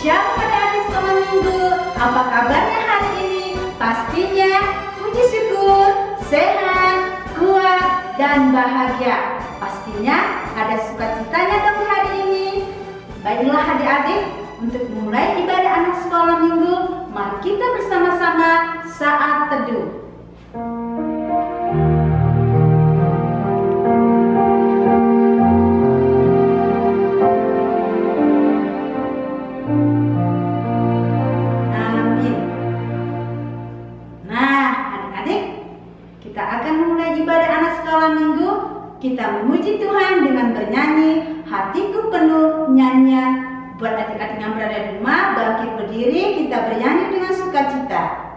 Shalom adik-adik sekolah minggu. Apa kabarnya hari ini? Pastinya puji syukur, sehat, kuat, dan bahagia. Pastinya ada sukacitanya dong hari ini. Baiklah adik-adik, untuk mulai ibadah anak sekolah minggu, mari kita bersama-sama saat teduh. Kita memuji Tuhan dengan bernyanyi Hatiku Penuh nyanyian. Buat adik-adik yang berada di rumah, bangkit berdiri, kita bernyanyi dengan sukacita.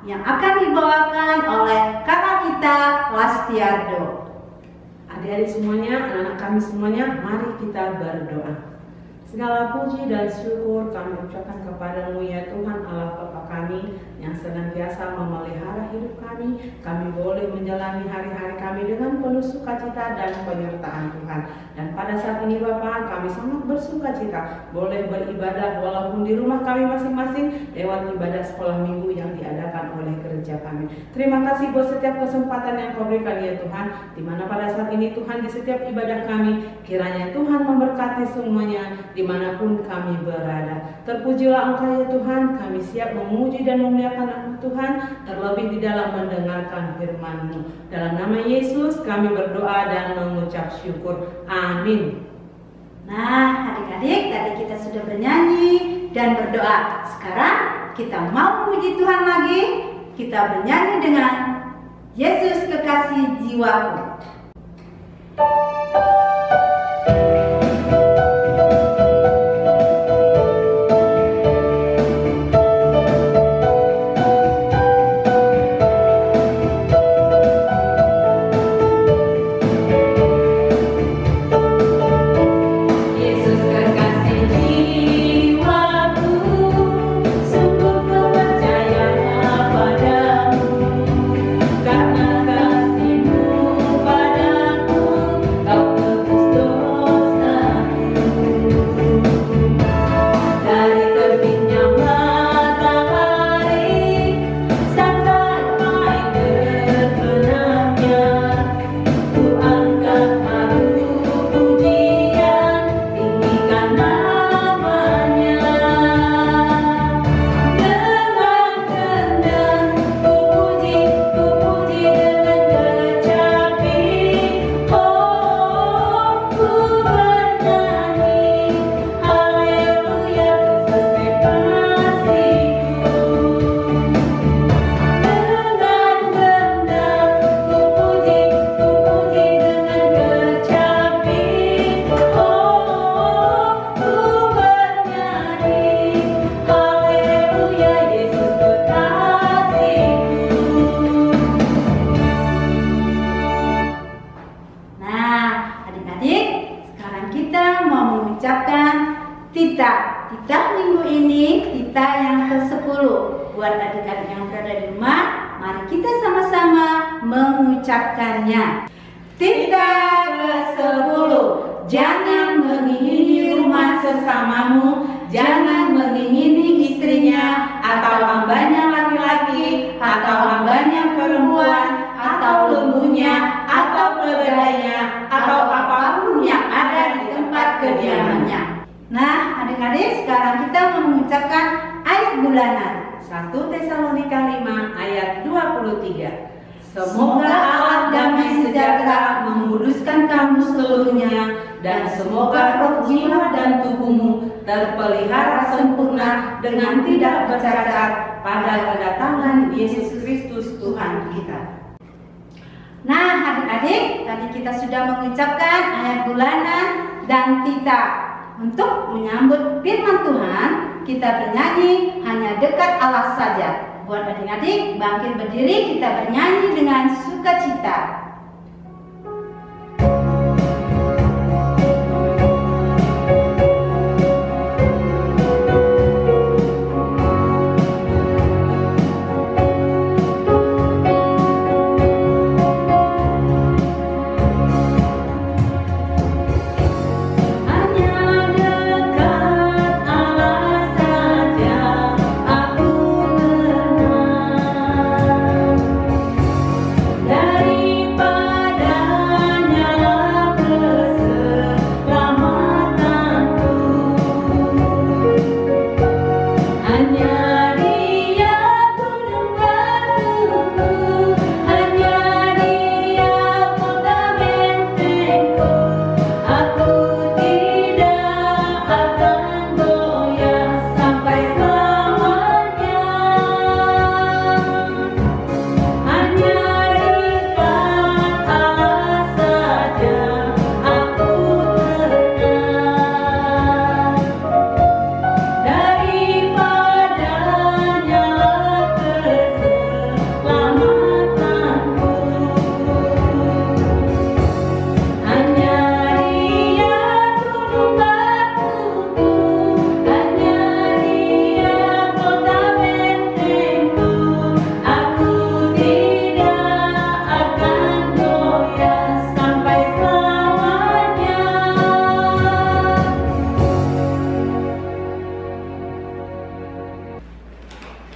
Yang akan dibawakan oleh kakak kita Lastiardo. Adik-adik semuanya, anak-anak kami semuanya, mari kita berdoa. Segala puji dan syukur kami ucapkan kepadamu ya Tuhan Allah Bapa kami yang senantiasa memelihara hidup kami. Kami boleh menjalani hari-hari kami dengan penuh sukacita dan penyertaan Tuhan. Dan pada saat ini Bapa, kami sangat bersukacita boleh beribadah walaupun di rumah kami masing-masing lewat ibadah sekolah minggu yang diadakan oleh gereja kami. Terima kasih buat setiap kesempatan yang Kau berikan ya Tuhan, di mana pada saat ini Tuhan di setiap ibadah kami kiranya Tuhan memberkati semuanya dimanapun kami berada. Terpujilah Engkau ya Tuhan, kami siap memuji dan memuliakan nama Tuhan, terlebih di dalam mendengarkan firman-Mu. Dalam nama Yesus kami berdoa dan mengucap syukur. Amin. Nah adik-adik, tadi kita sudah bernyanyi dan berdoa. Sekarang kita mau memuji Tuhan lagi. Kita bernyanyi dengan Yesus kekasih jiwaku. kita minggu ini kita yang ke-10. Buat adik-adik yang berada di rumah, mari kita sama-sama mengucapkannya. Titah ke-10. Jangan mengingini rumah sesamamu, jangan mengingini istrinya, atau hambanya laki-laki, atau hambanya perempuan, atau lembunya, atau keledainya, atau apapun yang ada di tempat kediamannya. Nah, adik-adik, sekarang kita mengucapkan ayat bulanan. 1 Tesalonika 5 ayat 23. Semoga Allah damai sejahtera menguduskan kamu seluruhnya, dan semoga roh, jiwa, dan tubuhmu terpelihara sempurna dengan tidak bercacat pada kedatangan Yesus Kristus Tuhan kita. Nah, adik-adik, tadi kita sudah mengucapkan ayat bulanan dan titah. Untuk menyambut firman Tuhan, kita bernyanyi Hanya Dekat Allah Saja. Buat adik-adik, bangkit berdiri, kita bernyanyi dengan sukacita.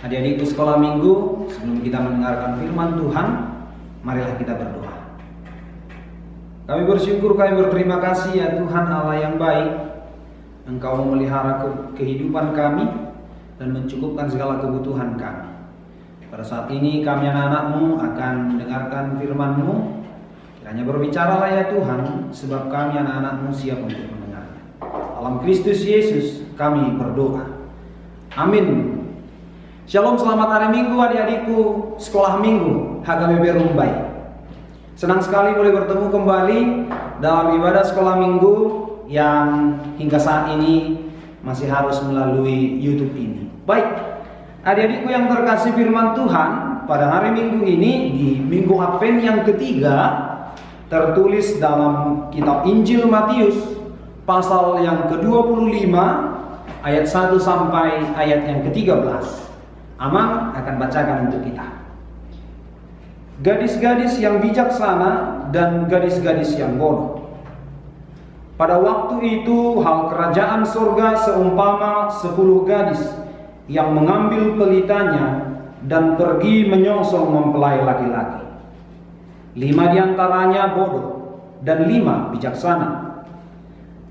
Adik-adikku sekolah minggu, sebelum kita mendengarkan firman Tuhan, marilah kita berdoa. Kami bersyukur, kami berterima kasih ya Tuhan Allah yang baik. Engkau memelihara kehidupan kami dan mencukupkan segala kebutuhan kami. Pada saat ini kami anak-anak-Mu akan mendengarkan firman-Mu. Kiranya berbicaralah ya Tuhan, sebab kami anak-anak-Mu siap untuk mendengarnya. Dalam Kristus Yesus kami berdoa. Amin. Shalom, selamat hari Minggu adik-adikku sekolah minggu HKBP Rumbai. Senang sekali boleh bertemu kembali dalam ibadah sekolah minggu yang hingga saat ini masih harus melalui YouTube ini. Baik, adik-adikku yang terkasih firman Tuhan, pada hari Minggu ini di Minggu Advent yang ketiga tertulis dalam kitab Injil Matius pasal yang ke-25 ayat 1 sampai ayat yang ke-13. Amang akan bacakan untuk kita. Gadis-gadis yang bijaksana dan gadis-gadis yang bodoh. Pada waktu itu hal kerajaan surga seumpama 10 gadis yang mengambil pelitanya dan pergi menyongsong mempelai laki-laki. 5 diantaranya bodoh dan 5 bijaksana.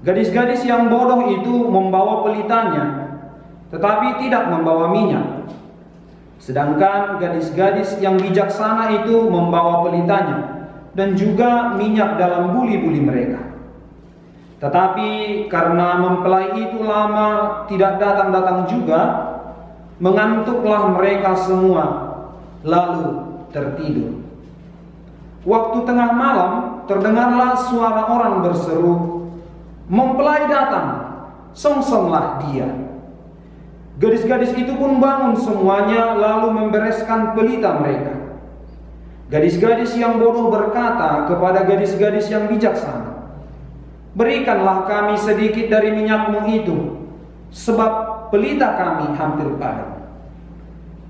Gadis-gadis yang bodoh itu membawa pelitanya, tetapi tidak membawa minyak. Sedangkan gadis-gadis yang bijaksana itu membawa pelitanya dan juga minyak dalam buli-buli mereka. Tetapi karena mempelai itu lama tidak datang-datang juga, mengantuklah mereka semua, lalu tertidur. Waktu tengah malam terdengarlah suara orang berseru, "Mempelai datang, songsonglah dia." Gadis-gadis itu pun bangun semuanya lalu membereskan pelita mereka. Gadis-gadis yang bodoh berkata kepada gadis-gadis yang bijaksana, "Berikanlah kami sedikit dari minyakmu itu, sebab pelita kami hampir padam."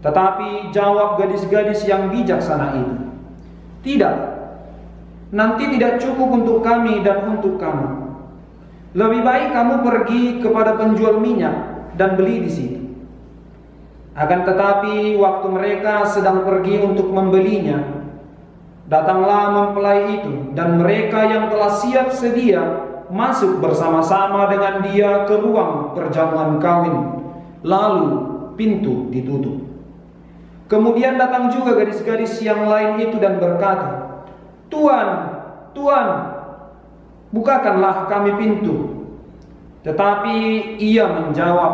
Tetapi jawab gadis-gadis yang bijaksana itu, "Tidak, nanti tidak cukup untuk kami dan untuk kamu. Lebih baik kamu pergi kepada penjual minyak dan beli di situ." Akan tetapi waktu mereka sedang pergi untuk membelinya, datanglah mempelai itu, dan mereka yang telah siap sedia masuk bersama-sama dengan dia ke ruang perjamuan kawin. Lalu pintu ditutup. Kemudian datang juga gadis-gadis yang lain itu dan berkata, "Tuan, Tuan, bukakanlah kami pintu." Tetapi ia menjawab,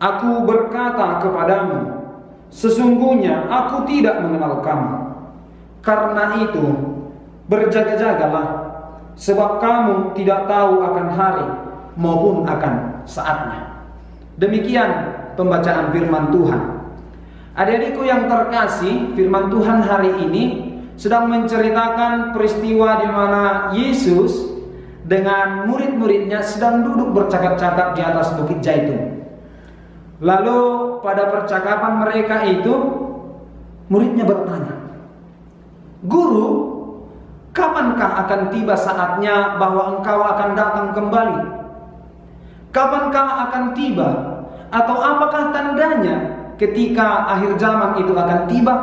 "Aku berkata kepadamu, sesungguhnya aku tidak mengenal kamu. Karena itu, berjaga-jagalah, sebab kamu tidak tahu akan hari maupun akan saatnya." Demikian pembacaan firman Tuhan. Adik-adikku yang terkasih, firman Tuhan hari ini sedang menceritakan peristiwa di mana Yesus dengan murid-muridnya sedang duduk bercakap-cakap di atas Bukit Zaitun. Lalu pada percakapan mereka itu, muridnya bertanya, "Guru, kapankah akan tiba saatnya bahwa engkau akan datang kembali? Kapankah akan tiba? Atau apakah tandanya ketika akhir zaman itu akan tiba?"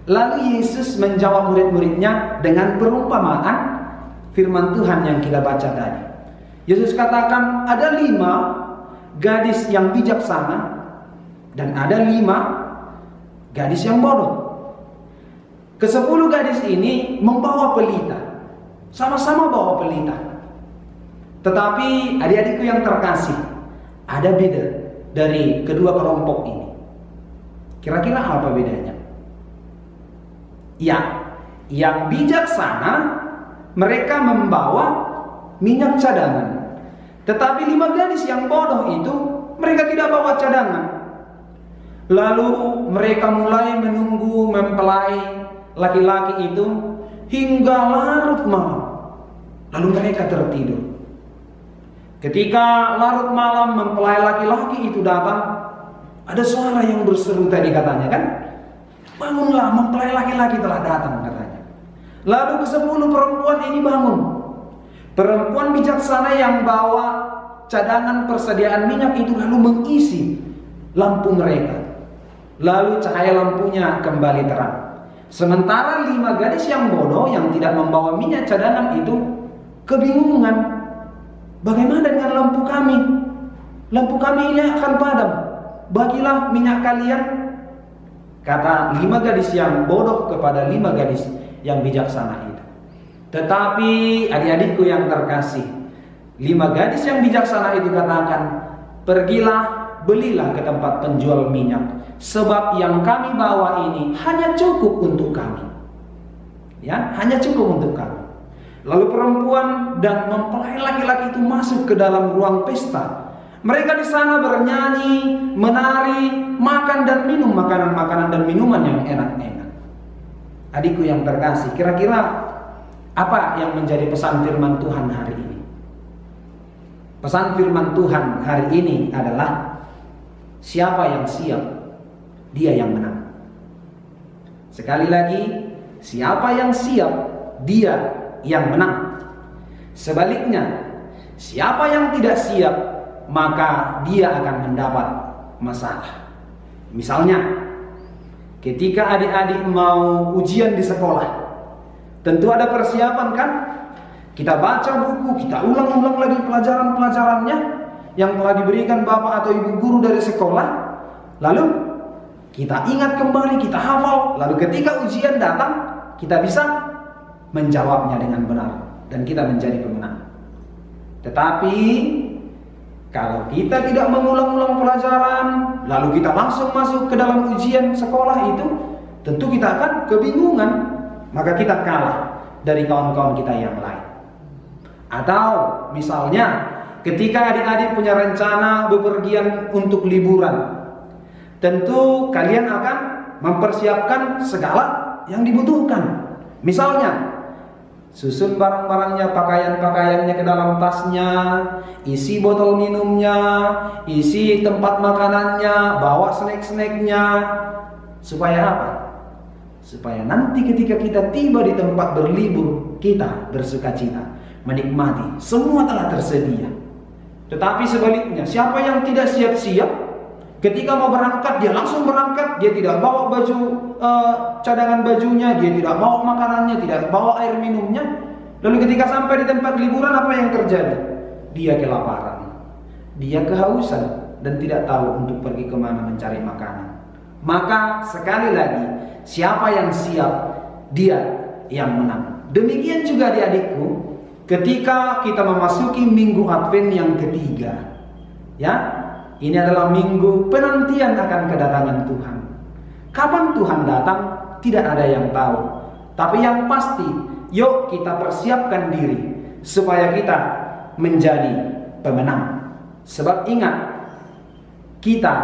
Lalu Yesus menjawab murid-muridnya dengan perumpamaan firman Tuhan yang kita baca tadi. Yesus katakan, ada 5 gadis yang bijaksana dan ada 5 gadis yang bodoh. Ke-10 gadis ini membawa pelita, sama-sama bawa pelita. Tetapi adik-adikku yang terkasih, ada beda dari kedua kelompok ini. Kira-kira apa bedanya? Ya, yang bijaksana mereka membawa minyak cadangan. Tetapi 5 gadis yang bodoh itu mereka tidak bawa cadangan. Lalu mereka mulai menunggu mempelai laki-laki itu hingga larut malam. Lalu mereka tertidur. Ketika larut malam mempelai laki-laki itu datang, ada suara yang berseru tadi katanya kan, "Bangunlah, mempelai laki-laki telah datang," katanya. Lalu ke-10 perempuan ini bangun. Perempuan bijaksana yang bawa cadangan persediaan minyak itu lalu mengisi lampu mereka. Lalu cahaya lampunya kembali terang. Sementara 5 gadis yang bodoh yang tidak membawa minyak cadangan itu kebingungan. "Bagaimana dengan lampu kami? Lampu kami ini akan padam. Bagilah minyak kalian," kata 5 gadis yang bodoh kepada 5 gadis yang bijaksana itu. Tetapi adik-adikku yang terkasih, 5 gadis yang bijaksana itu katakan, "Pergilah, belilah ke tempat penjual minyak, sebab yang kami bawa ini hanya cukup untuk kami." Ya, hanya cukup untuk kami. Lalu perempuan dan mempelai laki-laki itu masuk ke dalam ruang pesta. Mereka di sana bernyanyi, menari, makan dan minum makanan-makanan dan minuman yang enak-enak. Adikku yang terkasih, kira-kira apa yang menjadi pesan firman Tuhan hari ini? Pesan firman Tuhan hari ini adalah, siapa yang siap, dia yang menang. Sekali lagi, siapa yang siap, dia yang menang. Sebaliknya, siapa yang tidak siap, maka dia akan mendapat masalah. Misalnya, ketika adik-adik mau ujian di sekolah, tentu ada persiapan kan? Kita baca buku, kita ulang-ulang lagi pelajaran-pelajarannya yang telah diberikan bapak atau ibu guru dari sekolah. Lalu kita ingat kembali, kita hafal. Lalu ketika ujian datang, kita bisa menjawabnya dengan benar dan kita menjadi pemenang. Tetapi kalau kita tidak mengulang-ulang pelajaran, lalu kita langsung masuk ke dalam ujian sekolah itu, tentu kita akan kebingungan, maka kita kalah dari kawan-kawan kita yang lain. Atau misalnya ketika adik-adik punya rencana bepergian untuk liburan, tentu kalian akan mempersiapkan segala yang dibutuhkan. Misalnya Susun barang-barangnya, pakaian-pakaiannya ke dalam tasnya, isi botol minumnya, isi tempat makanannya, bawa snack-snacknya. Supaya apa? Supaya nanti ketika kita tiba di tempat berlibur, kita bersukacita, menikmati, semua telah tersedia. Tetapi sebaliknya, siapa yang tidak siap-siap, ketika mau berangkat, dia langsung berangkat, dia tidak bawa baju, cadangan bajunya, dia tidak bawa makanannya, tidak bawa air minumnya. Lalu ketika sampai di tempat liburan, apa yang terjadi? Dia kelaparan, dia kehausan, dan tidak tahu untuk pergi kemana mencari makanan. Maka sekali lagi, siapa yang siap, dia yang menang. Demikian juga adik-adikku, ketika kita memasuki minggu Advent yang ketiga, ya, ini adalah minggu penantian akan kedatangan Tuhan. Kapan Tuhan datang? Tidak ada yang tahu. Tapi yang pasti, yuk kita persiapkan diri supaya kita menjadi pemenang. Sebab ingat, kita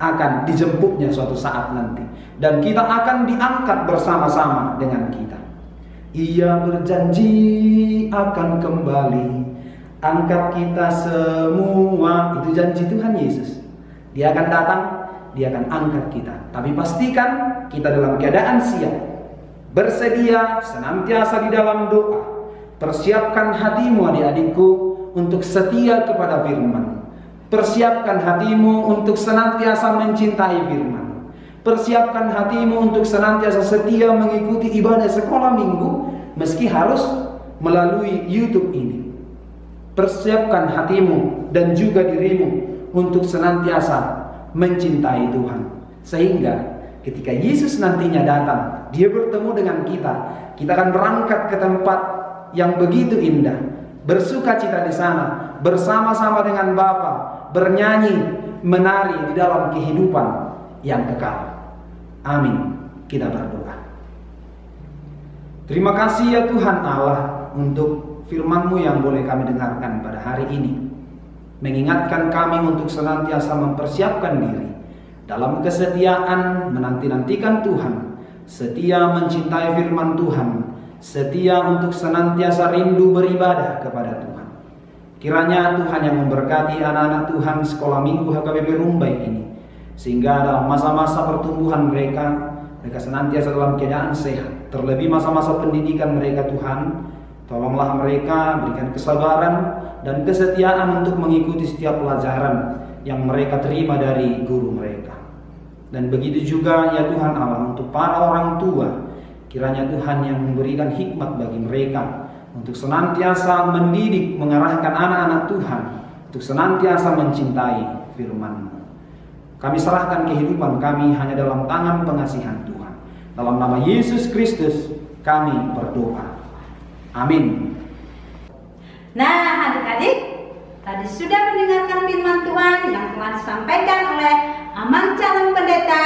akan dijemputnya suatu saat nanti, dan kita akan diangkat bersama-sama dengan kita. Ia berjanji akan kembali, angkat kita semua. Itu janji Tuhan Yesus. Dia akan datang, dia akan angkat kita. Tapi pastikan kita dalam keadaan siap, bersedia, senantiasa di dalam doa. Persiapkan hatimu adik-adikku untuk setia kepada firman. Persiapkan hatimu untuk senantiasa mencintai firman. Persiapkan hatimu untuk senantiasa setia mengikuti ibadah sekolah minggu, meski harus melalui YouTube ini. Persiapkan hatimu dan juga dirimu untuk senantiasa mencintai Tuhan. Sehingga ketika Yesus nantinya datang, dia bertemu dengan kita. Kita akan berangkat ke tempat yang begitu indah, bersuka cita di sana, bersama-sama dengan Bapa, bernyanyi, menari di dalam kehidupan yang kekal. Amin. Kita berdoa. Terima kasih ya Tuhan Allah untuk firman-Mu yang boleh kami dengarkan pada hari ini. Mengingatkan kami untuk senantiasa mempersiapkan diri dalam kesetiaan menanti-nantikan Tuhan, setia mencintai firman Tuhan, setia untuk senantiasa rindu beribadah kepada Tuhan. Kiranya Tuhan yang memberkati anak-anak Tuhan sekolah minggu HKBP Rumbai ini, sehingga dalam masa-masa pertumbuhan mereka senantiasa dalam keadaan sehat. Terlebih masa-masa pendidikan mereka Tuhan, tolonglah mereka, berikan kesabaran dan kesetiaan untuk mengikuti setiap pelajaran yang mereka terima dari guru mereka. Dan begitu juga ya Tuhan Allah untuk para orang tua, kiranya Tuhan yang memberikan hikmat bagi mereka untuk senantiasa mendidik, mengarahkan anak-anak Tuhan untuk senantiasa mencintai firman-Mu. Kami serahkan kehidupan kami hanya dalam tangan pengasihan Tuhan. Dalam nama Yesus Kristus kami berdoa. Amin. Nah adik-adik, tadi sudah mendengarkan firman Tuhan yang telah disampaikan oleh Amang Calon Pendeta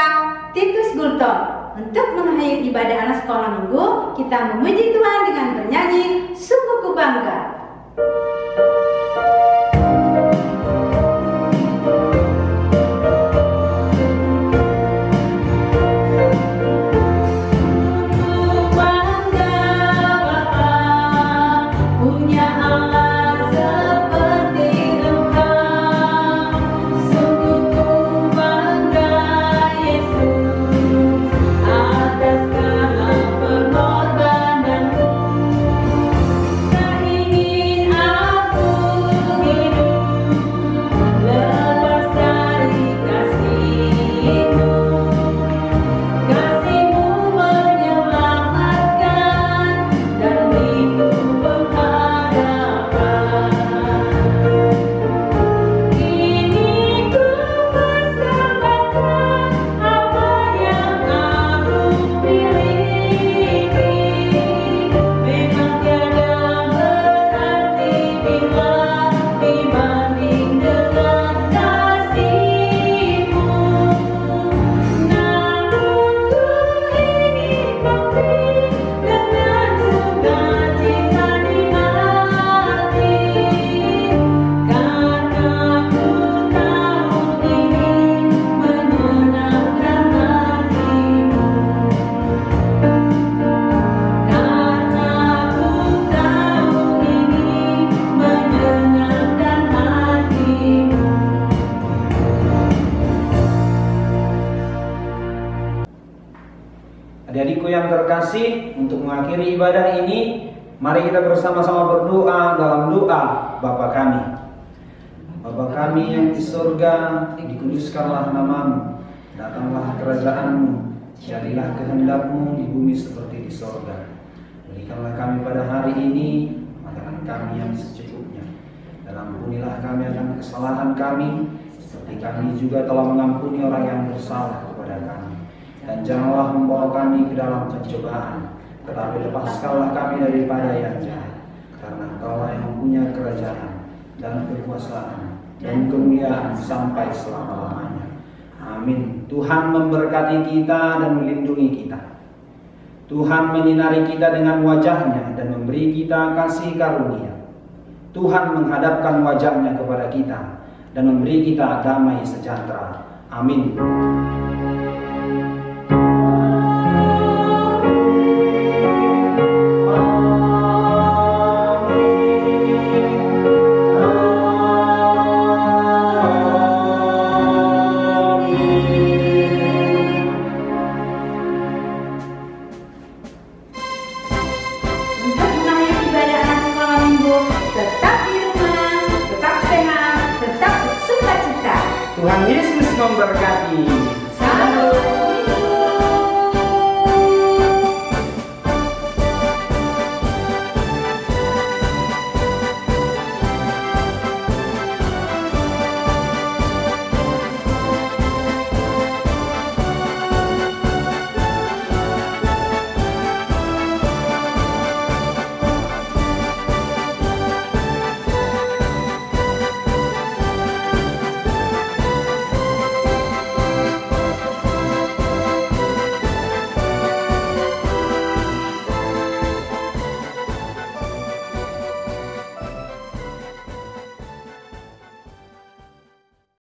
Titus Gultom. Untuk mengakhiri ibadah anak sekolah minggu, kita memuji Tuhan dengan bernyanyi Sungguh Ku Bangga. Ini yang terkasih, untuk mengakhiri ibadah ini, mari kita bersama-sama berdoa dalam doa Bapa kami. Bapa kami yang di surga, dikuduskanlah namamu, datanglah kerajaanmu, jadilah kehendakmu di bumi seperti di surga. Berikanlah kami pada hari ini makanan kami yang secukupnya, dan ampunilah kami akan kesalahan kami, seperti kami juga telah mengampuni orang yang bersalah kepada kami. Dan janganlah membawa kami ke dalam pencobaan, tetapi lepaskanlah kami daripada yang jahat. Karena Engkaulah yang punya kerajaan dan kekuasaan dan kemuliaan sampai selama-lamanya. Amin. Tuhan memberkati kita dan melindungi kita. Tuhan menyinari kita dengan wajah-Nya dan memberi kita kasih karunia. Tuhan menghadapkan wajah-Nya kepada kita dan memberi kita damai sejahtera. Amin. Tuhan Yesus memberkati.